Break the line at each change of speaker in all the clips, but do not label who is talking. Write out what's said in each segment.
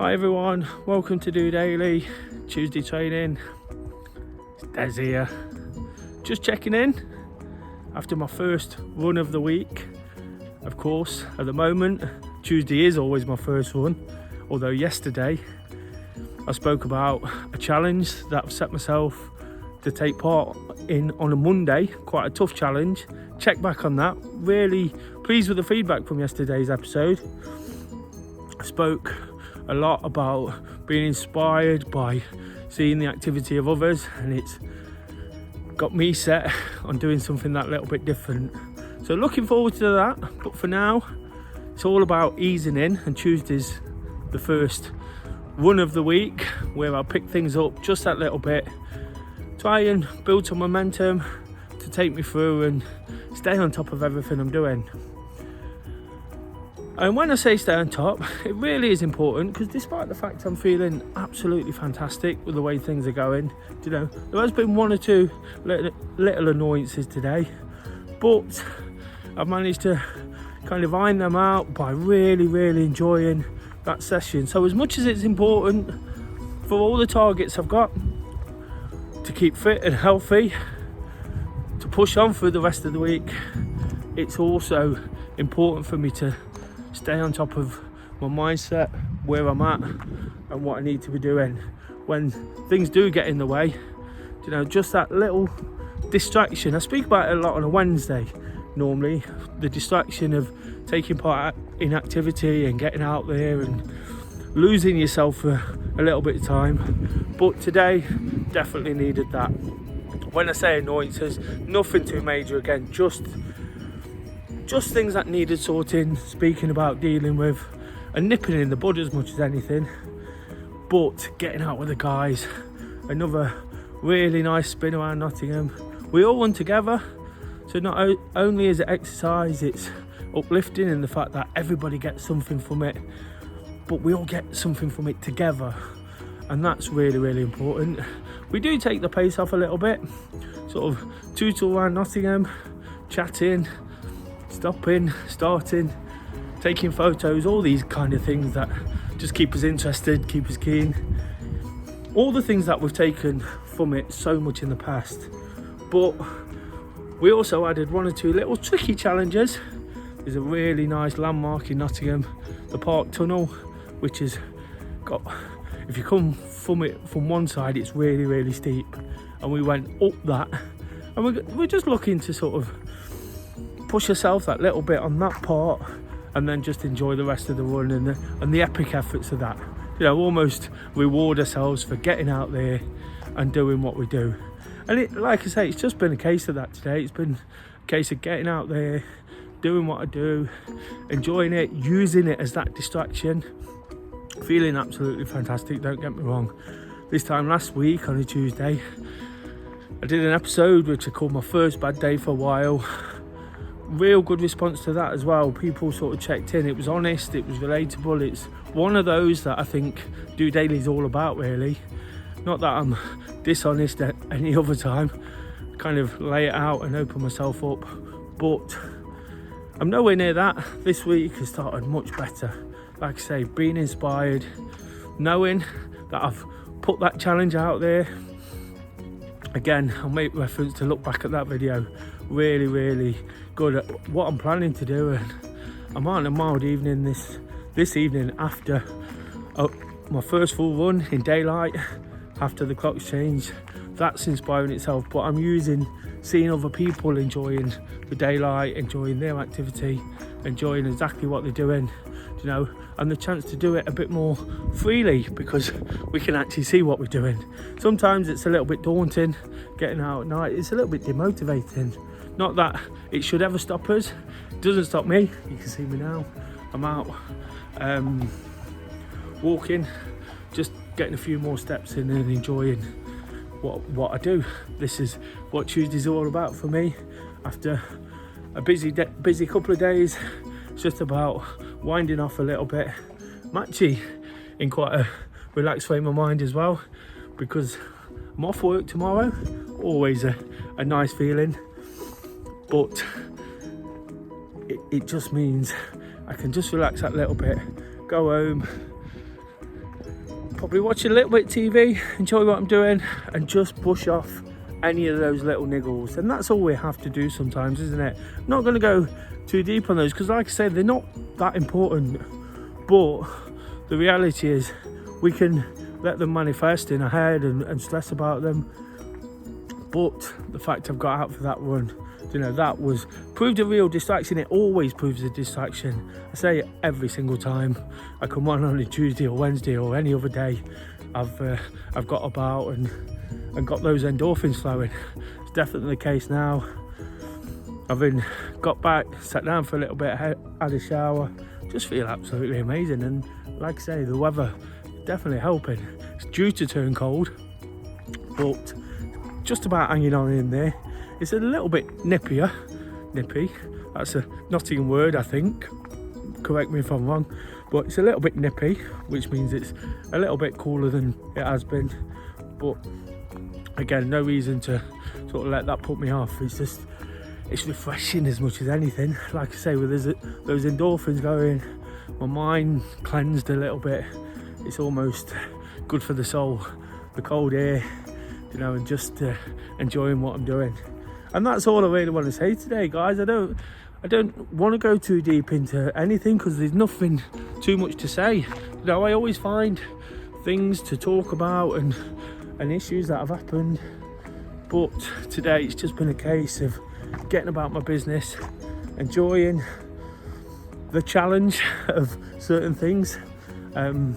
Hi everyone, welcome to DOdaily, Tuesday training. It's Des here, just checking in after my first run of the week. Of course, at the moment, Tuesday is always my first run, although yesterday I spoke about a challenge that I've set myself to take part in on a Monday, quite a tough challenge. Check back on that, really pleased with the feedback from yesterday's episode. I spoke a lot about being inspired by seeing the activity of others, and it's got me set on doing something that little bit different. So looking forward to that, but for now it's all about easing in, and Tuesday's the first run of the week where I'll pick things up just that little bit, try and build some momentum to take me through and stay on top of everything I'm doing. And when I say stay on top, it really is important, because despite the fact I'm feeling absolutely fantastic with the way things are going, there has been one or two little annoyances today, but I've managed to kind of iron them out by really enjoying that session. So as much as it's important for all the targets I've got to keep fit and healthy, to push on through the rest of the week, it's also important for me to stay on top of my mindset, where I'm at and what I need to be doing when things do get in the way. Just that little distraction. I speak about it a lot on a Wednesday normally, the distraction of taking part in activity and getting out there and losing yourself for a little bit of time, but today definitely needed that. When I say annoyances, nothing too major, again, just things that needed sorting, speaking about dealing with and nipping in the bud as much as anything. But getting out with the guys, another really nice spin around Nottingham. We all run together, so not only is it exercise, it's uplifting in the fact that everybody gets something from it, but we all get something from it together, and that's really important. We do take the pace off a little bit, sort of tootle around Nottingham, chatting, stopping, starting, taking photos, all these kind of things that just keep us interested, keep us keen. All the things that we've taken from it so much in the past, but we also added one or two little tricky challenges. There's a really nice landmark in Nottingham, the Park Tunnel, which has got, if you come from it from one side, it's really steep, and we went up that, and we're just looking to sort of push yourself that little bit on that part, and then just enjoy the rest of the run and the epic efforts of that. Almost reward ourselves for getting out there and doing what we do. And like I say, it's just been a case of that today. It's been a case of getting out there, doing what I do, enjoying it, using it as that distraction, feeling absolutely fantastic, don't get me wrong. This time last week on a Tuesday, I did an episode which I called my first bad day for a while. Real good response to that as well. People sort of checked in. It was honest, it was relatable. It's one of those that I think DOdaily is all about, really. Not that I'm dishonest at any other time, kind of lay it out and open myself up, but I'm nowhere near that. This week has started much better. Like I say, being inspired, knowing that I've put that challenge out there. Again, I'll make reference to look back at that video. Really good at what I'm planning to do, and I'm on a mild evening this evening after my first full run in daylight after the clocks change. That's inspiring itself, but I'm seeing other people enjoying the daylight, enjoying their activity, enjoying exactly what they're doing, and the chance to do it a bit more freely because we can actually see what we're doing. Sometimes it's a little bit daunting getting out at night, it's a little bit demotivating. Not that it should ever stop us, it doesn't stop me. You can see me now, I'm out walking, just getting a few more steps in and enjoying what I do. This is what Tuesday's all about for me. After a busy couple of days, it's just about winding off a little bit. I'm actually in quite a relaxed frame of mind as well, because I'm off work tomorrow. Always a nice feeling, but it just means I can just relax that little bit, go home, probably watch a little bit of TV, enjoy what I'm doing, and just brush off any of those little niggles. And that's all we have to do sometimes, isn't it? I'm not going to go too deep on those because, like I said, they're not that important. But the reality is we can let them manifest in our head and stress about them. But the fact I've got out for that run, that was proved a real distraction. It always proves a distraction. I say it every single time I come on a Tuesday or Wednesday or any other day. I've got about and got those endorphins flowing. It's definitely the case now. I've got back, sat down for a little bit, had a shower, just feel absolutely amazing. And like I say, the weather definitely helping. It's due to turn cold, but just about hanging on in there. It's a little bit nippy. That's a Nottingham word, I think. Correct me if I'm wrong, but it's a little bit nippy, which means it's a little bit cooler than it has been. But again, no reason to sort of let that put me off. It's refreshing as much as anything. Like I say, with those endorphins going, my mind cleansed a little bit. It's almost good for the soul. The cold air, and just enjoying what I'm doing. And that's all I really want to say today, guys. I don't want to go too deep into anything because there's nothing too much to say. I always find things to talk about and issues that have happened. But today it's just been a case of getting about my business, enjoying the challenge of certain things. And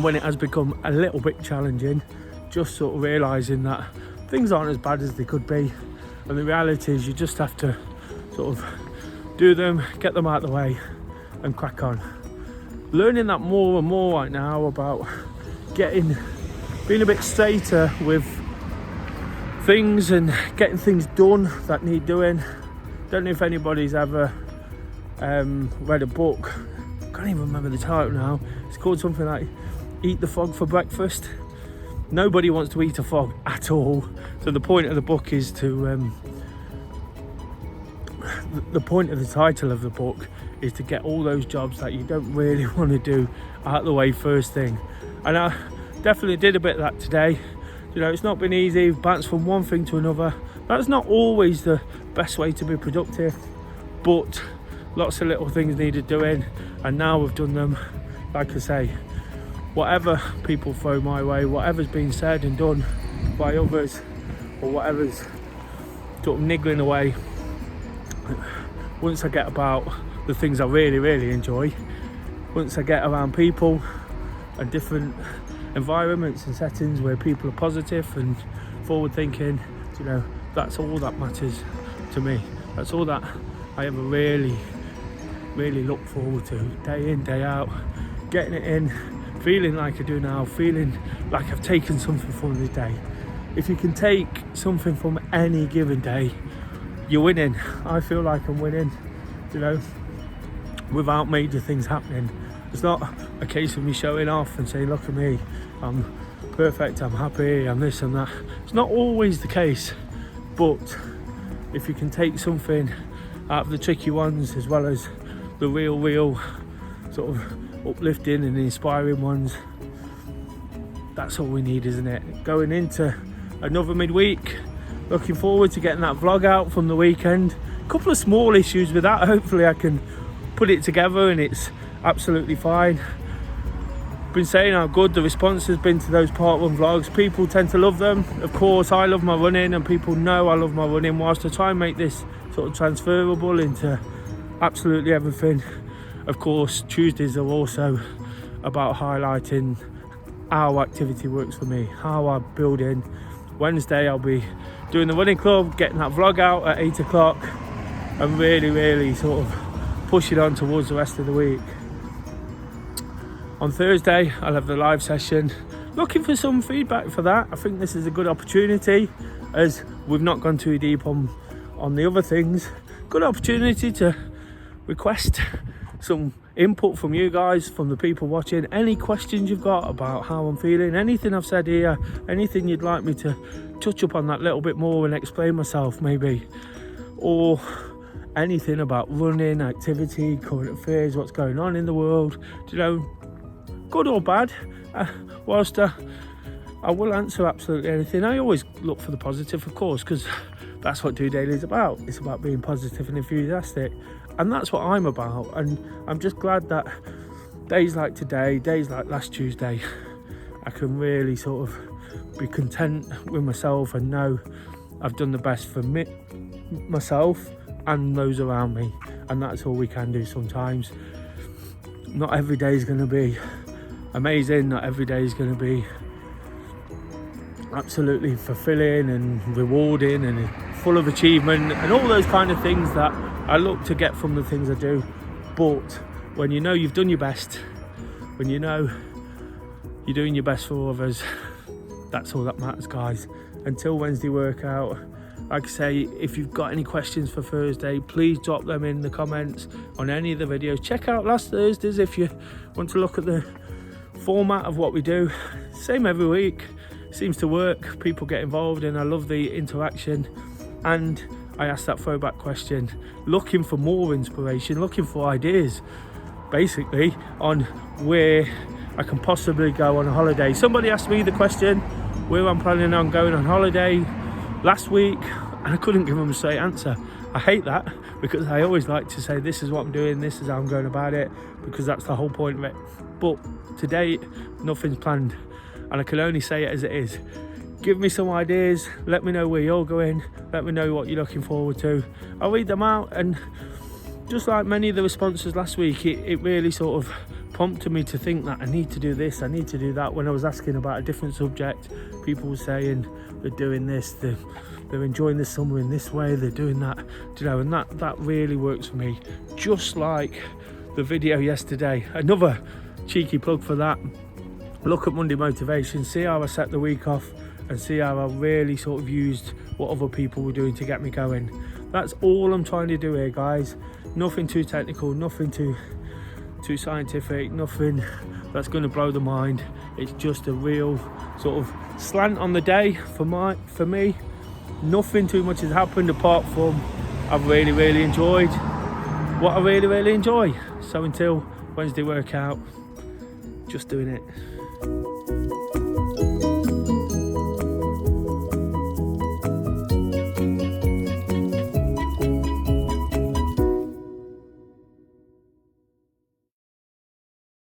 when it has become a little bit challenging, just sort of realising that things aren't as bad as they could be. And the reality is you just have to sort of do them, get them out of the way and crack on. Learning that more and more right now about being a bit straighter with things and getting things done that need doing. Don't know if anybody's ever read a book. I can't even remember the title now. It's called something like Eat the Frog for Breakfast. Nobody wants to eat a frog at all. So the point of the book is to the point of the title of the book is to get all those jobs that you don't really want to do out of the way first thing. And I definitely did a bit of that today. It's not been easy, bounced from one thing to another. That's not always the best way to be productive, but lots of little things needed doing, and now we've done them. Like I say, whatever people throw my way, whatever's been said and done by others, or whatever's sort of niggling away, once I get about the things I really, really enjoy, once I get around people and different environments and settings where people are positive and forward thinking, that's all that matters to me. That's all that I ever really, really look forward to, day in, day out, getting it in, feeling like I do now, feeling like I've taken something from the day. If you can take something from any given day, you're winning. I feel like I'm winning, without major things happening. It's not a case of me showing off and saying, look at me, I'm perfect, I'm happy, I'm this and that. It's not always the case, but if you can take something out of the tricky ones as well as the real sort of uplifting and inspiring ones, that's all we need, isn't it? Going into another midweek, looking forward to getting that vlog out from the weekend. A couple of small issues with that. Hopefully I can put it together and it's absolutely fine. Been saying how good the response has been to those part 1 vlogs. People tend to love them. Of course, I love my running and people know I love my running, whilst I try and make this sort of transferable into absolutely everything. Of course, Tuesdays are also about highlighting how activity works for me, how I build in. Wednesday I'll be doing the running club, getting that vlog out at 8 o'clock and really sort of push it on towards the rest of the week. On Thursday I'll have the live session, looking for some feedback for that. I think this is a good opportunity, as we've not gone too deep on the other things. Good opportunity to request some input from you guys, from the people watching. Any questions you've got about how I'm feeling, anything I've said here, anything you'd like me to touch up on that little bit more and explain myself maybe, or anything about running, activity, current affairs, what's going on in the world. good or bad. Whilst I will answer absolutely anything, I always look for the positive, of course, because that's what DOdaily is about. It's about being positive and enthusiastic, and that's what I'm about. And I'm just glad that days like today, days like last Tuesday, I can really sort of be content with myself and know I've done the best for me, myself and those around me. And that's all we can do sometimes. Not every day is going to be amazing, not every day is going to be absolutely fulfilling and rewarding and full of achievement and all those kind of things that I look to get from the things I do. But when you know you've done your best, when you know you're doing your best for others, that's all that matters, guys. Until Wednesday workout, like I say, if you've got any questions for Thursday, please drop them in the comments on any of the videos. Check out last Thursdays if you want to look at the format of what we do. Same every week, seems to work. People get involved and I love the interaction. And I asked that throwback question, looking for more inspiration, looking for ideas basically on where I can possibly go on a holiday. Somebody asked me the question where I'm planning on going on holiday last week, and I couldn't give them a straight answer. I hate that, because I always like to say this is what I'm doing, this is how I'm going about it, because that's the whole point of it. But today nothing's planned, and I can only say it as it is. Give me some ideas, let me know where you're going, let me know what you're looking forward to. I'll read them out, and just like many of the responses last week, it really sort of prompted me to think that I need to do this, I need to do that. When I was asking about a different subject, people were saying they're doing this, they're enjoying the summer in this way, they're doing that, you know, and that really works for me. Just like the video yesterday, another cheeky plug for that. Look at Monday Motivation, see how I set the week off and see how I really sort of used what other people were doing to get me going. That's all I'm trying to do here, guys. Nothing too technical, nothing too scientific, nothing that's going to blow the mind. It's just a real sort of slant on the day for me. Nothing too much has happened apart from I've really enjoyed what I really enjoy. So until Wednesday workout, just doing it.